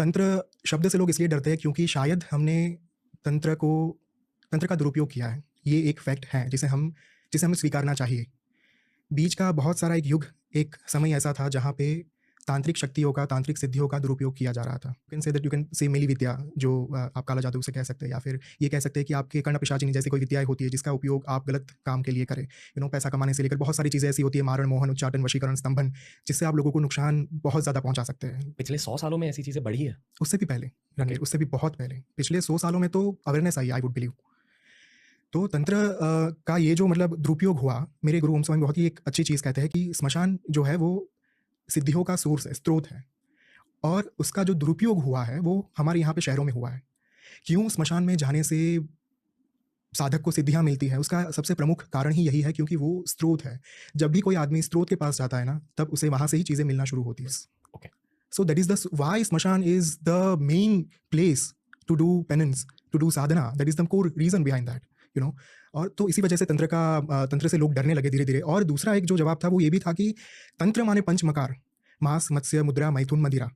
तंत्र शब्द से लोग इसलिए डरते हैं क्योंकि शायद हमने तंत्र को तंत्र का दुरुपयोग किया है। ये एक फैक्ट है जिसे हमें स्वीकारना चाहिए। बीच का बहुत सारा एक समय ऐसा था जहाँ पे तांत्रिक शक्तियों का, तांत्रिक सिद्धियों का दुरुपयोग किया जा रहा था। यू कैन से मिली विद्या, जो आप काला जादू उसे कह सकते हैं, या फिर ये कह सकते हैं कि आपके कर्ण पिशाचिनी जैसी कोई विद्याएँ होती है जिसका उपयोग आप गलत काम के लिए करें। पैसा कमाने से लेकर बहुत सारी चीज़ें ऐसी होती है, मारण, मोहन, उच्चाटन, वशीकरण, स्तंभन, जिससे आप लोगों को नुकसान बहुत ज़्यादा पहुँचा सकते हैं। पिछले 100 सालों में ऐसी चीज़ें बढ़ी है? उससे भी पहले रणवीर, उससे भी बहुत पहले, पिछले 100 सालों में तो awareness I, I would believe. तो तंत्र का ये जो दुरुपयोग हुआ, मेरे गुरु ओम स्वामी बहुत ही एक अच्छी चीज़ कहते हैं कि स्मशान जो है वो सिद्धियों का सोर्स है, स्रोत है, और उसका जो दुरुपयोग हुआ है वो हमारे यहाँ पे शहरों में हुआ है। क्यों स्मशान में जाने से साधक को सिद्धियाँ मिलती है, उसका सबसे प्रमुख कारण ही यही है क्योंकि वो स्रोत है। जब भी कोई आदमी स्रोत के पास जाता है ना, तब उसे वहाँ से ही चीज़ें मिलना शुरू होती है। Okay. So that is why Smashan is the main place to do penance, to do sadhana. That is the core reason behind that, you know. और तो इसी वजह से तंत्र से लोग डरने लगे धीरे-धीरे। और दूसरा एक जो जवाब था वो ये भी था कि तंत्र माने पंचमकार, मांस, मत्स्य, मुद्रा, मैथुन, मदिरा।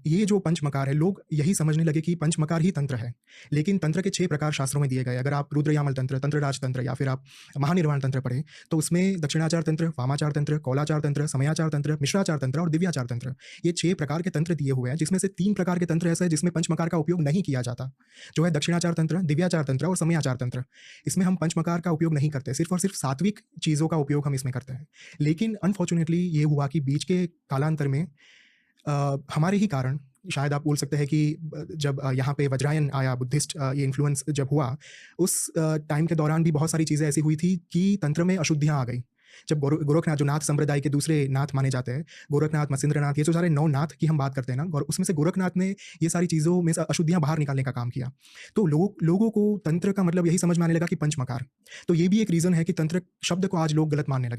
ये जो पंचमकार है, लोग यही समझने लगे कि पंचमकार ही तंत्र है। लेकिन तंत्र के 6 प्रकार शास्त्रों में दिए गए। अगर आप रुद्रयामल तंत्र, तंत्रराज तंत्र, या फिर आप महानिर्वाण तंत्र पढ़ें, तो उसमें दक्षिणाचार तंत्र, वामाचार तंत्र, कौलाचार तंत्र, समयाचार तंत्र, मिश्राचार तंत्र और दिव्याचार तंत्र, ये 6 प्रकार के तंत्र दिए हुए हैं, जिसमें से 3 प्रकार के तंत्र ऐसे हैं जिसमें पंचमकार का उपयोग नहीं किया जाता, जो है दक्षिणाचार तंत्र, दिव्याचार तंत्र और समयाचार तंत्र। इसमें हम पंचमकार का उपयोग नहीं करते, सिर्फ और सिर्फ सात्विक चीज़ों का उपयोग हम इसमें करते हैं। लेकिन अनफॉर्चुनेटली ये हुआ कि बीच के कालांतर में हमारे ही कारण, शायद आप बोल सकते हैं कि जब यहाँ पे वज्रायन आया, बुद्धिस्ट ये इन्फ्लुएंस जब हुआ, उस टाइम के दौरान भी बहुत सारी चीज़ें ऐसी हुई थी कि तंत्र में अशुद्धियाँ आ गई। जब गोरखनाथ, जो नाथ संप्रदाय के दूसरे नाथ माने जाते हैं, गोरखनाथ, मत्स्येंद्रनाथ, ये जो सारे 9 नाथ की हम बात करते हैं ना, और उसमें से गोरखनाथ ने ये सारी चीज़ों में से अशुद्धियाँ बाहर निकालने का काम किया। तो लोगों को तंत्र का यही समझ में आने लगा कि पंचमकार। तो ये भी एक रीज़न है कि तंत्र शब्द को आज लोग गलत मानने लगे।